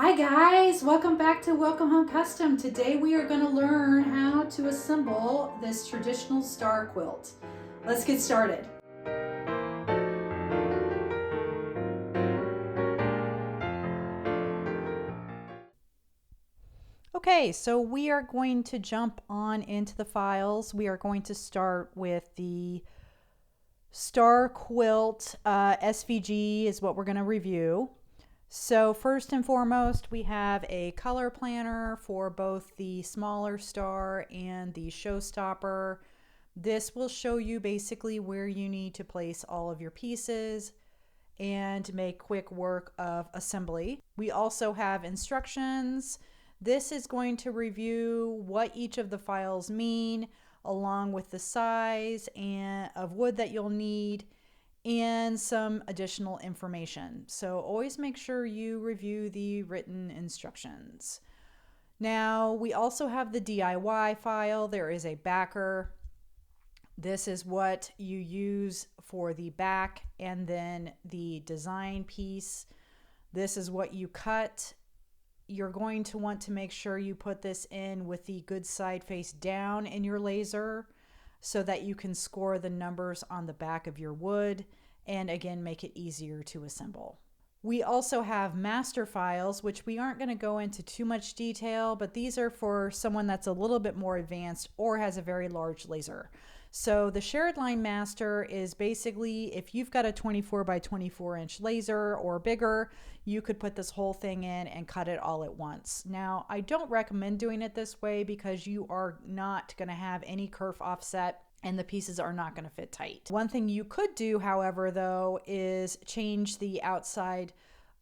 Hi guys, welcome back to Welcome Home Custom. Today we are going to learn how to assemble this traditional star quilt. Let's get started. Okay, so we are going to jump on into the files. We are going to start with the Star Quilt SVG is what we're going to review. So first and foremost, we have a color planner for both the smaller star and the showstopper. This will show you basically where you need to place all of your pieces and make quick work of assembly. We also have instructions. This is going to review what each of the files mean, along with the size and of wood that you'll need, and some additional information. So always make sure you review the written instructions. Now we also have the DIY file. There is a backer. This is what you use for the back and then the design piece. This is what you cut. You're going to want to make sure you put this in with the good side face down in your laser, so that you can score the numbers on the back of your wood and again make it easier to assemble. We also have master files, which we aren't going to go into too much detail, but these are for someone that's a little bit more advanced or has a very large laser. So the shared line master is basically, if you've got a 24 by 24 inch laser or bigger, you could put this whole thing in and cut it all at once. Now, I don't recommend doing it this way because you are not going to have any kerf offset and the pieces are not going to fit tight. One thing you could do, however, though, is change the outside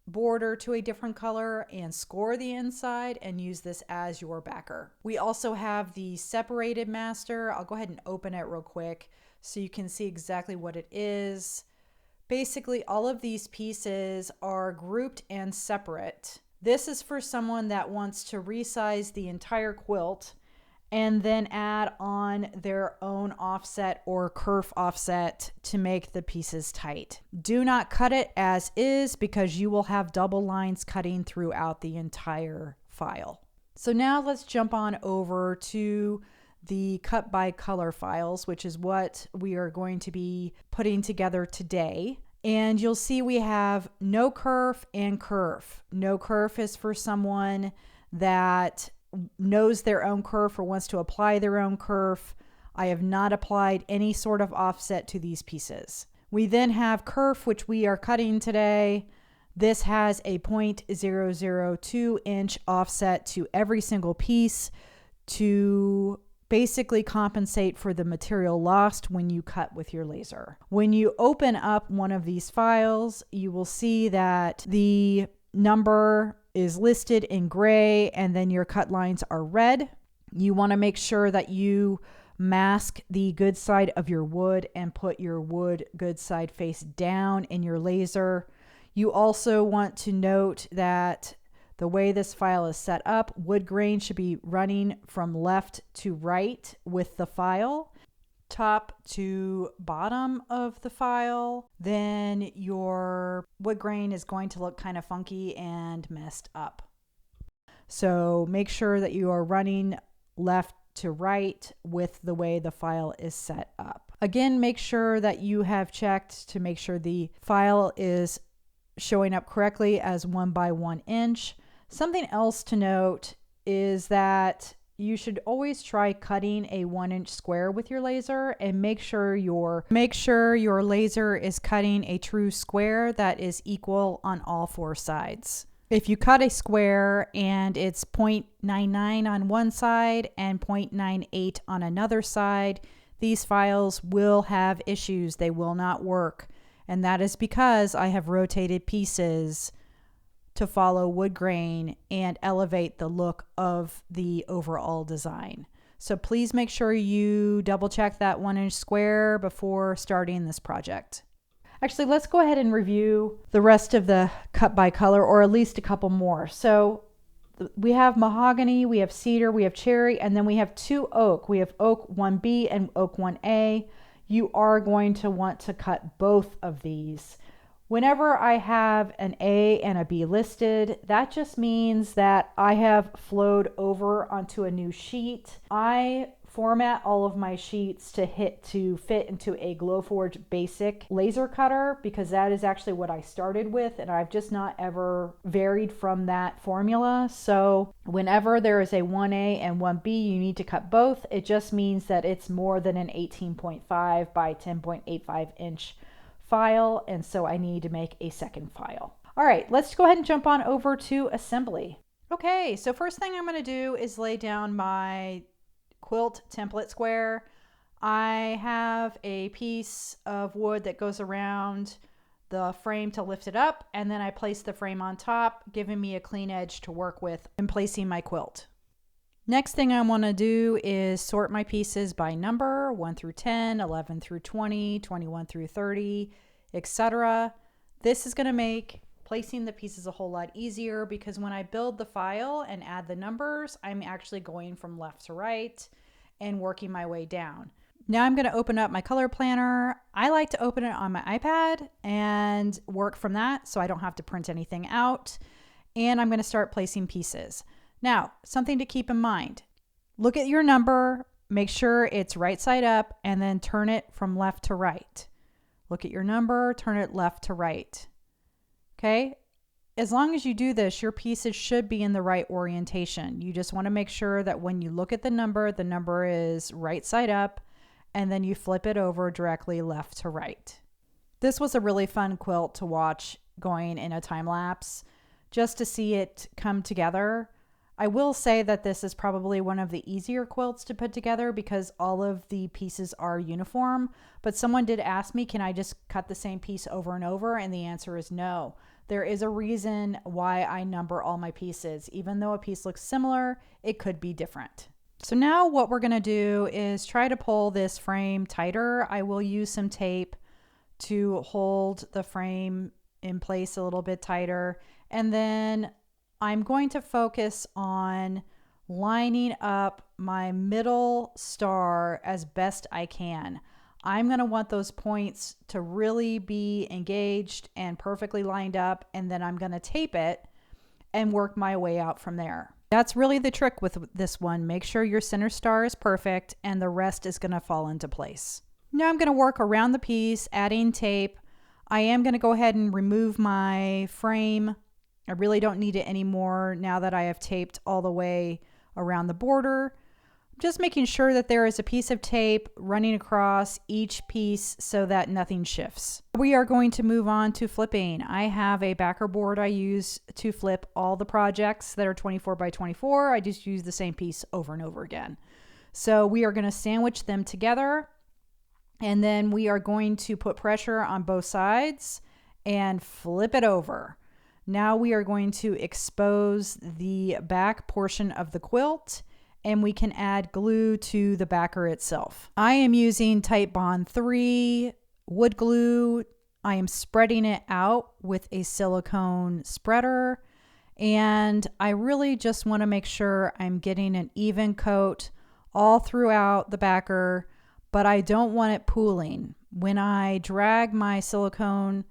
border to a different color and score the inside and use this as your backer. We also have the separated master. I'll go ahead and open it real quick so you can see exactly what it is. Basically, all of these pieces are grouped and separate. This is for someone that wants to resize the entire quilt and then add on their own offset or kerf offset to make the pieces tight. Do not cut it as is because you will have double lines cutting throughout the entire file. So now let's jump on over to the cut by color files, which is what we are going to be putting together today. And you'll see we have no kerf and kerf. No kerf is for someone that knows their own kerf or wants to apply their own kerf. I have not applied any sort of offset to these pieces. We then have kerf, which we are cutting today. This has a 0.002 inch offset to every single piece to basically compensate for the material lost when you cut with your laser. When you open up one of these files, you will see that the number is listed in gray and then your cut lines are red. You want to make sure that you mask the good side of your wood and put your wood good side face down in your laser. You also want to note that the way this file is set up, wood grain should be running from left to right with the file, top to bottom of the file. Then your wood grain is going to look kind of funky and messed up. So make sure that you are running left to right with the way the file is set up. Again, make sure that you have checked to make sure the file is showing up correctly as 1 by 1 inch. Something else to note is that you should always try cutting a 1 inch square with your laser and make sure your laser is cutting a true square that is equal on all 4 sides. If you cut a square and it's 0.99 on one side and 0.98 on another side, these files will have issues. They will not work. And that is because I have rotated pieces to follow wood grain and elevate the look of the overall design. So please make sure you double check that 1 inch square before starting this project. Actually, let's go ahead and review the rest of the cut by color, or at least a couple more. So we have mahogany, we have cedar, we have cherry, and then we have 2 oak. We have oak 1B and oak 1A. You are going to want to cut both of these. Whenever I have an A and a B listed, that just means that I have flowed over onto a new sheet. I format all of my sheets to fit into a Glowforge basic laser cutter because that is actually what I started with, and I've just not ever varied from that formula. So whenever there is a 1A and 1B, you need to cut both. It just means that it's more than an 18.5 by 10.85 inch file, and so I need to make a second file. All right, let's go ahead and jump on over to assembly. Okay, so first thing I'm going to do is lay down my quilt template square. I have a piece of wood that goes around the frame to lift it up, and then I place the frame on top, giving me a clean edge to work with in placing my quilt. Next thing I want to do is sort my pieces by number, 1 through 10, 11 through 20, 21 through 30, etc. This is going to make placing the pieces a whole lot easier because when I build the file and add the numbers, I'm actually going from left to right and working my way down. Now I'm going to open up my color planner. I like to open it on my iPad and work from that so I don't have to print anything out. And I'm going to start placing pieces. Now, something to keep in mind. Look at your number, make sure it's right side up, and then turn it from left to right. Look at your number, turn it left to right. Okay? As long as you do this, your pieces should be in the right orientation. You just want to make sure that when you look at the number is right side up, and then you flip it over directly left to right. This was a really fun quilt to watch going in a time lapse, just to see it come together. I will say that this is probably one of the easier quilts to put together because all of the pieces are uniform, but someone did ask me, can I just cut the same piece over and over? And the answer is no. There is a reason why I number all my pieces. Even though a piece looks similar, it could be different. So now what we're going to do is try to pull this frame tighter. I will use some tape to hold the frame in place a little bit tighter, and then I'm going to focus on lining up my middle star as best I can. I'm going to want those points to really be engaged and perfectly lined up, and then I'm going to tape it and work my way out from there. That's really the trick with this one. Make sure your center star is perfect and the rest is going to fall into place. Now I'm going to work around the piece, adding tape. I am going to go ahead and remove my frame. I really don't need it anymore now that I have taped all the way around the border. Just making sure that there is a piece of tape running across each piece so that nothing shifts. We are going to move on to flipping. I have a backer board I use to flip all the projects that are 24 by 24. I just use the same piece over and over again. So we are going to sandwich them together, and then we are going to put pressure on both sides and flip it over. Now we are going to expose the back portion of the quilt, and we can add glue to the backer itself. I am using Titebond III wood glue. I am spreading it out with a silicone spreader, and I really just want to make sure I'm getting an even coat all throughout the backer, but I don't want it pooling. When I drag my silicone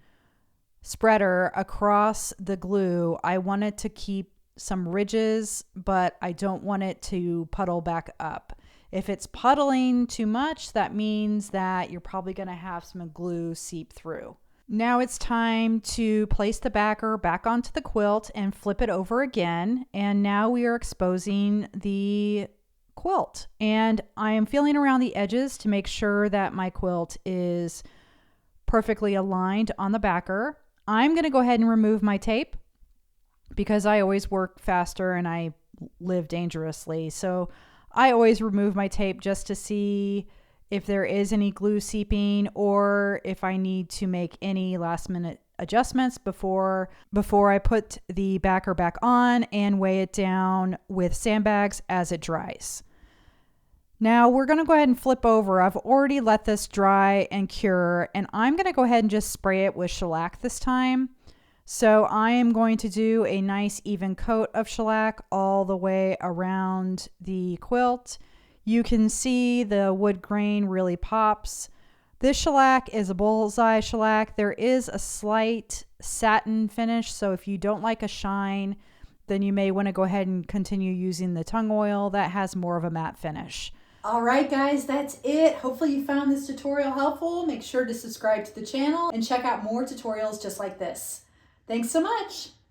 spreader across the glue, I want it to keep some ridges, but I don't want it to puddle back up. If it's puddling too much, that means that you're probably going to have some glue seep through. Now it's time to place the backer back onto the quilt and flip it over again. And now we are exposing the quilt. And I am feeling around the edges to make sure that my quilt is perfectly aligned on the backer. I'm going to go ahead and remove my tape because I always work faster and I live dangerously. So I always remove my tape just to see if there is any glue seeping or if I need to make any last minute adjustments before I put the backer back on and weigh it down with sandbags as it dries. Now we're going to go ahead and flip over. I've already let this dry and cure, and I'm going to go ahead and just spray it with shellac this time. So I am going to do a nice even coat of shellac all the way around the quilt. You can see the wood grain really pops, This shellac is a bullseye shellac. There is a slight satin finish, so if you don't like a shine, then you may want to go ahead and continue using the tung oil. That has more of a matte finish. All right, guys, that's it. Hopefully you found this tutorial helpful. Make sure to subscribe to the channel and check out more tutorials just like this. Thanks so much.